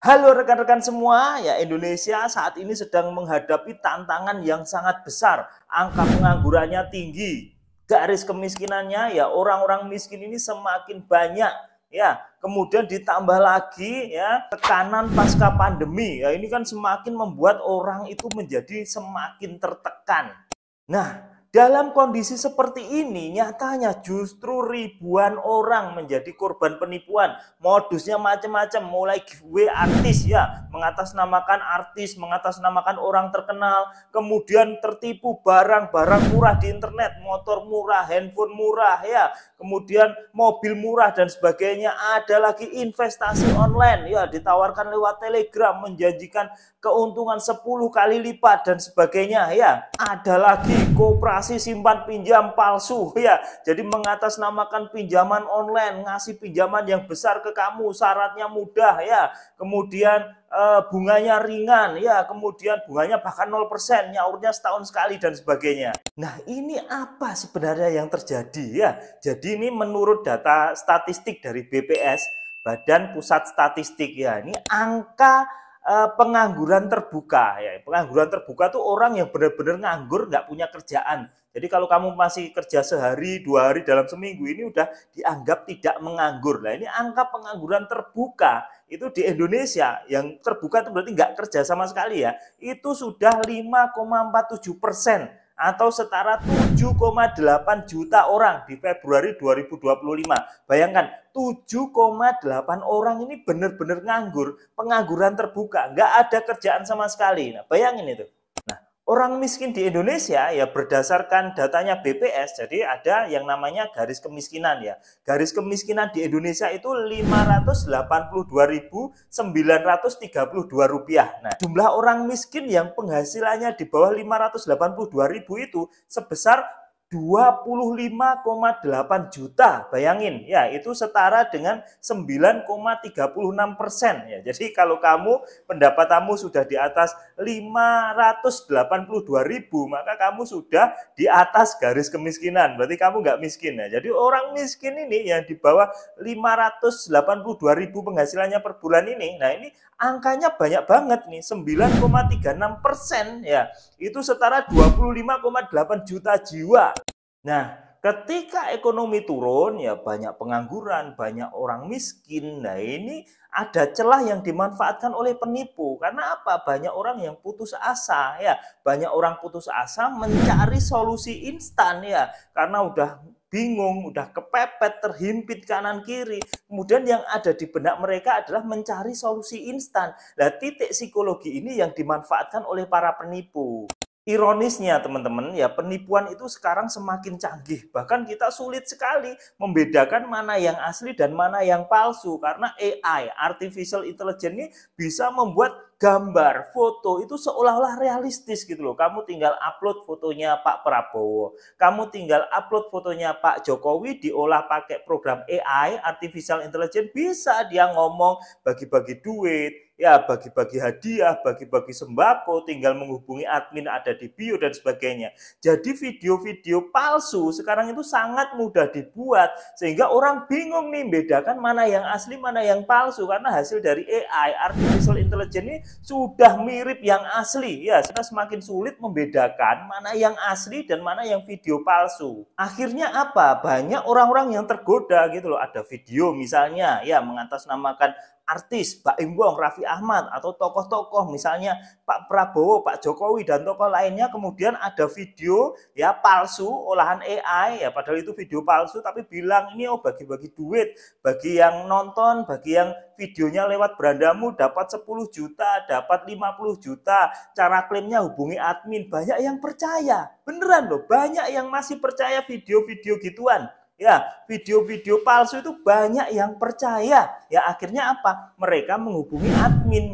Halo rekan-rekan semua, ya Indonesia saat ini sedang menghadapi tantangan yang sangat besar. Angka penganggurannya tinggi, garis kemiskinannya ya orang-orang miskin ini semakin banyak. Ya, kemudian ditambah lagi ya tekanan pasca pandemi. Ya, ini kan semakin membuat orang itu menjadi semakin tertekan. Nah, dalam kondisi seperti ini, nyatanya justru ribuan orang menjadi korban penipuan. Modusnya macam-macam, mulai giveaway artis ya, mengatasnamakan orang terkenal, kemudian tertipu barang-barang murah di internet, motor murah, handphone murah ya, kemudian mobil murah dan sebagainya. Ada lagi investasi online ya, ditawarkan lewat Telegram, menjanjikan keuntungan 10 kali lipat dan sebagainya ya. Ada lagi koperasi simpan pinjam palsu ya. Jadi mengatasnamakan pinjaman online, ngasih pinjaman yang besar ke kamu, syaratnya mudah ya. Kemudian bunganya ringan ya, kemudian bunganya bahkan 0%, nyaurnya setahun sekali dan sebagainya. Nah, ini apa sebenarnya yang terjadi ya? Jadi ini menurut data statistik dari BPS, Badan Pusat Statistik ya. Ini angka pengangguran terbuka ya. Pengangguran terbuka tuh orang yang benar-benar nganggur, nggak punya kerjaan. Jadi kalau kamu masih kerja sehari, 2 hari dalam seminggu, ini udah dianggap tidak menganggur. Nah, ini angka pengangguran terbuka itu di Indonesia, yang terbuka itu berarti nggak kerja sama sekali ya, itu sudah 5,47% atau setara 7,8 juta orang di Februari 2025. Bayangkan 7,8 orang ini benar-benar nganggur, pengangguran terbuka, nggak ada kerjaan sama sekali. Nah, bayangin itu. Orang miskin di Indonesia ya berdasarkan datanya BPS, jadi ada yang namanya garis kemiskinan ya. Garis kemiskinan di Indonesia itu Rp582.932. Nah, jumlah orang miskin yang penghasilannya di bawah 582.000 itu sebesar 25,8 juta. Bayangin ya, itu setara dengan 9,36% ya. Jadi kalau pendapatamu sudah di atas 582.000, maka kamu sudah di atas garis kemiskinan. Berarti kamu nggak miskin ya. Jadi orang miskin ini yang di bawah 582.000 penghasilannya per bulan ini, nah ini angkanya banyak banget nih, 9,36% ya. Itu setara 25,8 juta jiwa. Nah, ketika ekonomi turun ya banyak pengangguran, banyak orang miskin. Nah, ini ada celah yang dimanfaatkan oleh penipu. Karena apa? Banyak orang yang putus asa ya. Banyak orang putus asa mencari solusi instan ya. Karena udah bingung, udah kepepet, terhimpit kanan kiri. Kemudian yang ada di benak mereka adalah mencari solusi instan. Nah, titik psikologi ini yang dimanfaatkan oleh para penipu. Ironisnya teman-teman ya, penipuan itu sekarang semakin canggih. Bahkan kita sulit sekali membedakan mana yang asli dan mana yang palsu. Karena AI, Artificial Intelligence ini bisa membuat gambar, foto itu seolah-olah realistis gitu loh. Kamu tinggal upload fotonya Pak Prabowo, kamu tinggal upload fotonya Pak Jokowi, diolah pakai program AI, Artificial Intelligence, bisa dia ngomong bagi-bagi duit, ya bagi-bagi hadiah, bagi-bagi sembako, tinggal menghubungi admin ada di bio dan sebagainya. Jadi video-video palsu sekarang itu sangat mudah dibuat, sehingga orang bingung nih bedakan mana yang asli, mana yang palsu, karena hasil dari AI, Artificial Intelligence ini sudah mirip yang asli ya. Sudah semakin sulit membedakan mana yang asli dan mana yang video palsu. Akhirnya apa? Banyak orang-orang yang tergoda gitu loh. Ada video misalnya ya mengatasnamakan artis, Baim Wong, Raffi Ahmad, atau tokoh-tokoh misalnya Pak Prabowo, Pak Jokowi, dan tokoh lainnya, kemudian ada video ya palsu, olahan AI ya, padahal itu video palsu, tapi bilang ini bagi-bagi duit, bagi yang nonton, bagi yang videonya lewat berandamu dapat 10 juta, dapat 50 juta, cara klaimnya hubungi admin. Banyak yang percaya, beneran loh, banyak yang masih percaya video-video gituan. Ya, video-video palsu itu banyak yang percaya. Ya, akhirnya apa? Mereka menghubungi admin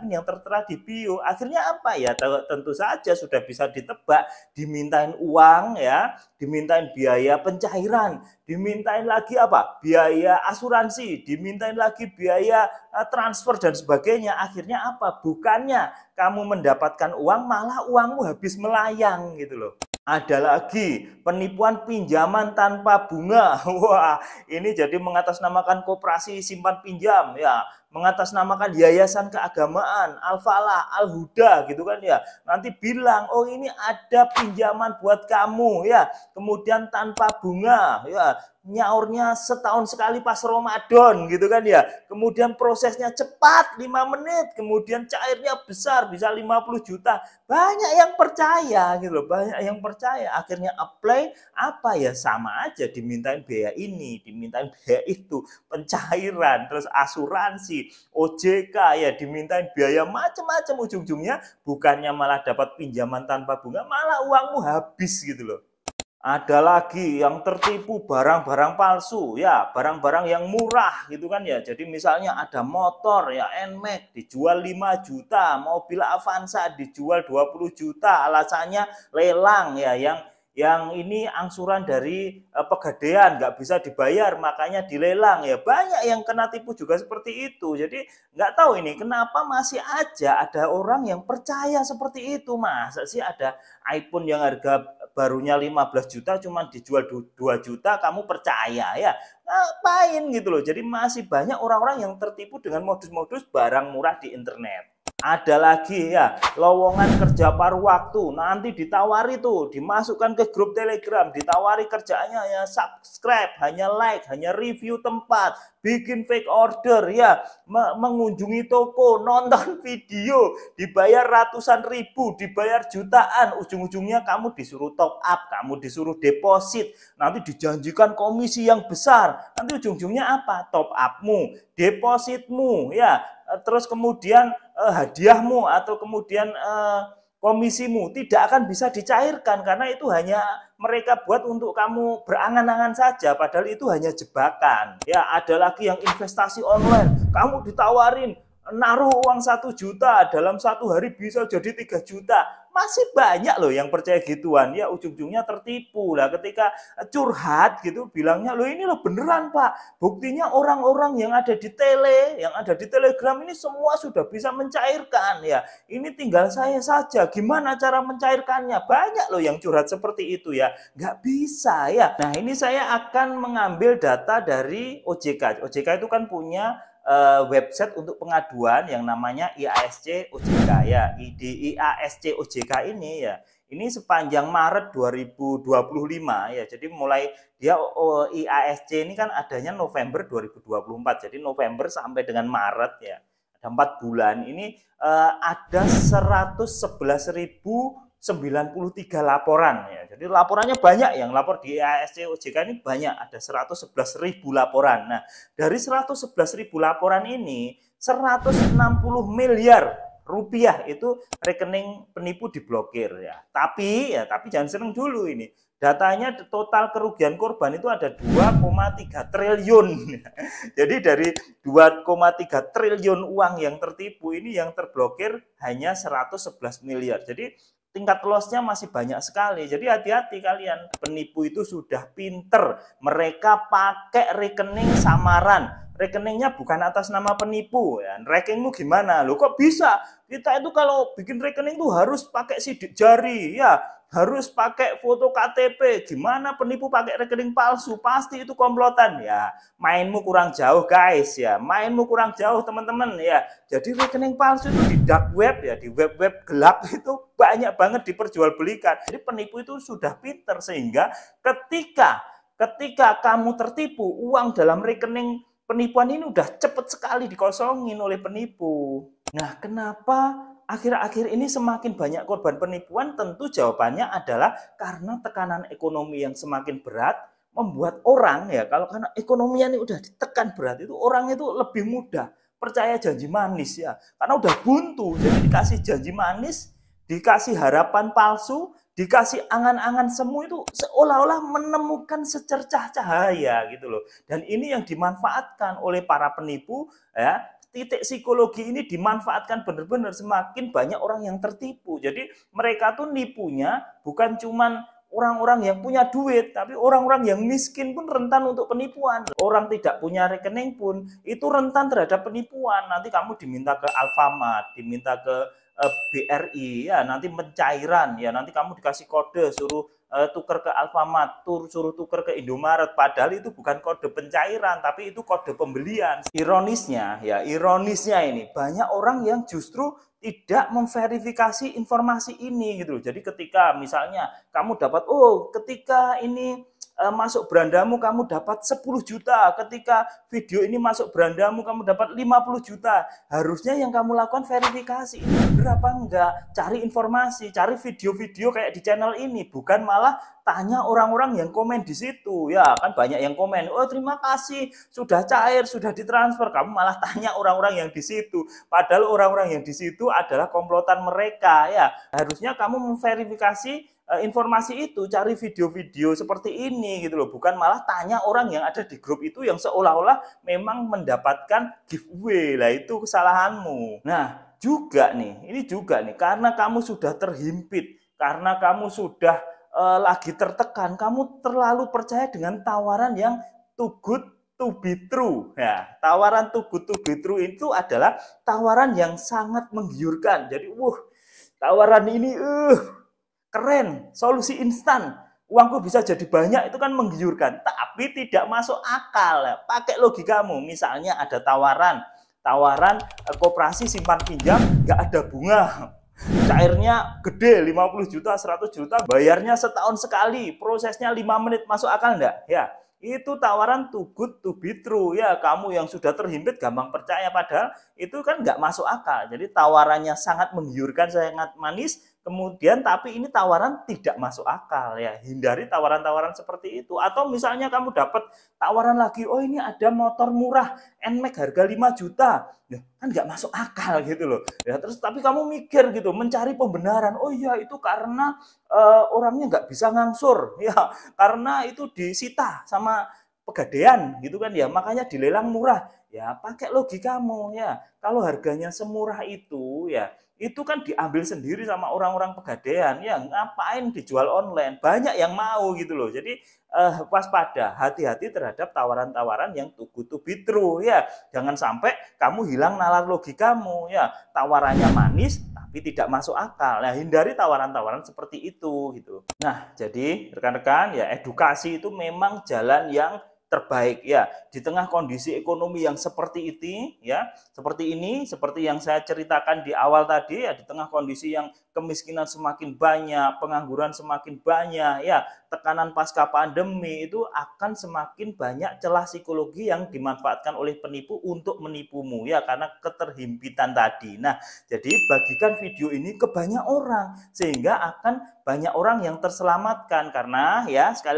yang tertera di bio. Akhirnya apa? Ya, tentu saja sudah bisa ditebak, dimintain uang ya, dimintain biaya pencairan, dimintain lagi apa? Biaya asuransi, dimintain lagi biaya transfer dan sebagainya. Akhirnya apa? Bukannya kamu mendapatkan uang, malah uangmu habis melayang gitu loh. Ada lagi penipuan pinjaman tanpa bunga. Wah, ini jadi mengatasnamakan koperasi simpan pinjam ya. mengatasnamakan yayasan keagamaan, Al-Falah, Al-Huda gitu kan ya. Nanti bilang, oh ini ada pinjaman buat kamu ya, kemudian tanpa bunga ya, nyaurnya setahun sekali pas Ramadan gitu kan ya. Kemudian prosesnya cepat 5 menit, kemudian cairnya besar bisa 50 juta. Banyak yang percaya gitu loh, banyak yang percaya. Akhirnya apply, apa ya, sama aja dimintain biaya ini, dimintain biaya itu, pencairan, terus asuransi, OJK ya dimintain biaya macam-macam, ujung-ujungnya bukannya malah dapat pinjaman tanpa bunga, malah uangmu habis gitu loh. Ada lagi yang tertipu barang-barang palsu ya, barang-barang yang murah gitu kan ya. Jadi misalnya ada motor ya NMAX dijual 5 juta, mobil Avanza dijual 20 juta, alasannya lelang ya, yang ini angsuran dari Pegadaian nggak bisa dibayar makanya dilelang ya. Banyak yang kena tipu juga seperti itu. Jadi nggak tahu ini kenapa masih aja ada orang yang percaya seperti itu. Masa sih ada iPhone yang harga barunya 15 juta cuma dijual 2 juta kamu percaya ya? Ngapain gitu loh. Jadi masih banyak orang-orang yang tertipu dengan modus-modus barang murah di internet. Ada lagi ya, lowongan kerja paruh waktu, nanti ditawari tuh, dimasukkan ke grup Telegram, ditawari kerjaannya ya subscribe, hanya like, hanya review tempat, bikin fake order ya, mengunjungi toko, nonton video, dibayar ratusan ribu, dibayar jutaan, ujung-ujungnya kamu disuruh top up, kamu disuruh deposit, nanti dijanjikan komisi yang besar, nanti ujung-ujungnya apa? Top upmu, depositmu ya, terus kemudian hadiahmu atau kemudian komisimu tidak akan bisa dicairkan karena itu hanya mereka buat untuk kamu berangan-angan saja, padahal itu hanya jebakan. Ya, ada lagi yang investasi online, kamu ditawarin naruh uang 1 juta dalam 1 hari bisa jadi 3 juta. Masih banyak loh yang percaya gituan ya, ujung-ujungnya tertipu lah. Ketika curhat gitu bilangnya, loh ini loh beneran Pak, buktinya orang-orang yang ada di Telegram ini semua sudah bisa mencairkan ya, ini tinggal saya saja, gimana cara mencairkannya. Banyak loh yang curhat seperti itu ya, nggak bisa ya. Nah ini saya akan mengambil data dari OJK. OJK itu kan punya website untuk pengaduan yang namanya IASC OJK ya. Di IASC OJK ini ya, ini sepanjang Maret 2025 ya. Jadi mulai dia IASC ini kan adanya November 2024. Jadi November sampai dengan Maret ya. Ada 4 bulan. Ini ada 111.093 laporan ya. Jadi laporannya banyak, yang lapor di IASC OJK ini banyak, ada 111.000 laporan. Nah, dari 111.000 laporan ini 160 miliar rupiah itu rekening penipu diblokir ya. Tapi jangan seneng dulu ini. Datanya total kerugian korban itu ada 2,3 triliun. Jadi dari 2,3 triliun uang yang tertipu ini yang terblokir hanya 111 miliar. Jadi tingkat loss-nya masih banyak sekali. Jadi hati-hati kalian, penipu itu sudah pinter. Mereka pakai rekening samaran. Rekeningnya bukan atas nama penipu ya. Rekeningmu gimana? Loh kok bisa? Kita itu kalau bikin rekening itu harus pakai sidik jari ya, harus pakai foto KTP. Gimana penipu pakai rekening palsu? Pasti itu komplotan ya. Mainmu kurang jauh guys ya. Mainmu kurang jauh teman-teman ya. Jadi rekening palsu itu di dark web ya, di web-web gelap itu banyak banget diperjualbelikan. Jadi penipu itu sudah pinter sehingga ketika kamu tertipu, uang dalam rekening penipuan ini udah cepet sekali dikosongin oleh penipu. Nah, kenapa akhir-akhir ini semakin banyak korban penipuan? Tentu jawabannya adalah karena tekanan ekonomi yang semakin berat membuat orang ya, kalau karena ekonominya ini udah ditekan berat, itu orang itu lebih mudah percaya janji manis ya. Karena udah buntu, jadi dikasih janji manis, dikasih harapan palsu, dikasih angan-angan semu, itu seolah-olah menemukan secercah cahaya gitu loh. Dan ini yang dimanfaatkan oleh para penipu ya. Titik psikologi ini dimanfaatkan benar-benar, semakin banyak orang yang tertipu. Jadi mereka tuh nipunya bukan cuman orang-orang yang punya duit, tapi orang-orang yang miskin pun rentan untuk penipuan. Orang tidak punya rekening pun itu rentan terhadap penipuan. Nanti kamu diminta ke Alfamart, diminta ke BRI ya, nanti pencairan ya, nanti kamu dikasih kode suruh tuker ke Alfamart, suruh tuker ke Indomaret, padahal itu bukan kode pencairan tapi itu kode pembelian. Ironisnya ini banyak orang yang justru tidak memverifikasi informasi ini gitu. Jadi ketika misalnya kamu dapat ketika ini masuk berandamu kamu dapat 10 juta, ketika video ini masuk berandamu kamu dapat 50 juta. Harusnya yang kamu lakukan verifikasi, ini bener apa enggak, cari informasi, cari video-video kayak di channel ini, bukan malah tanya orang-orang yang komen di situ. Ya kan banyak yang komen, terima kasih sudah cair, sudah ditransfer. Kamu malah tanya orang-orang yang di situ, padahal orang-orang yang di situ adalah komplotan mereka. Ya harusnya kamu memverifikasi informasi itu, cari video-video seperti ini gitu loh, bukan malah tanya orang yang ada di grup itu yang seolah-olah memang mendapatkan giveaway. Lah itu kesalahanmu. Nah ini juga nih karena kamu sudah terhimpit, karena kamu sudah lagi tertekan, kamu terlalu percaya dengan tawaran yang too good to be true. Ya, tawaran too good to be true itu adalah tawaran yang sangat menggiurkan. Jadi tawaran ini keren, solusi instan, uangku bisa jadi banyak, itu kan menggiurkan, tapi tidak masuk akal. Pakai logikamu, misalnya ada tawaran koperasi simpan pinjam, nggak ada bunga, cairnya gede 50 juta, 100 juta, bayarnya setahun sekali, prosesnya 5 menit, masuk akal enggak? Ya, itu tawaran too good to be true. Ya, kamu yang sudah terhimpit gampang percaya, padahal itu kan nggak masuk akal. Jadi tawarannya sangat menggiurkan, sangat manis, kemudian tapi ini tawaran tidak masuk akal. Ya, hindari tawaran-tawaran seperti itu. Atau misalnya kamu dapat tawaran lagi, ini ada motor murah NMAX harga 5 juta. Ya, kan nggak masuk akal gitu loh. Ya, terus tapi kamu mikir gitu, mencari pembenaran. Iya itu karena orangnya nggak bisa ngangsur. Ya, karena itu disita sama Pegadaian gitu kan ya, makanya dilelang murah. Ya pakai logikamu ya. Kalau harganya semurah itu ya, itu kan diambil sendiri sama orang-orang Pegadaian ya, ngapain dijual online? Banyak yang mau gitu loh. Jadi waspada, hati-hati terhadap tawaran-tawaran yang too good to be true ya. Jangan sampai kamu hilang nalar logikamu ya. Tawarannya manis tapi tidak masuk akal. Nah, hindari tawaran-tawaran seperti itu gitu. Nah, jadi rekan-rekan ya, edukasi itu memang jalan yang terbaik ya di tengah kondisi ekonomi yang seperti ini ya, seperti yang saya ceritakan di awal tadi ya, di tengah kondisi yang kemiskinan semakin banyak, pengangguran semakin banyak ya, tekanan pasca pandemi, itu akan semakin banyak celah psikologi yang dimanfaatkan oleh penipu untuk menipumu ya, karena keterhimpitan tadi. Nah, jadi bagikan video ini ke banyak orang sehingga akan banyak orang yang terselamatkan, karena ya sekali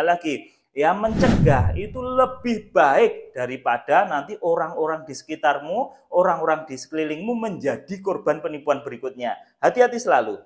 lagi ya, mencegah itu lebih baik daripada nanti orang-orang di sekitarmu, orang-orang di sekelilingmu menjadi korban penipuan berikutnya. Hati-hati selalu.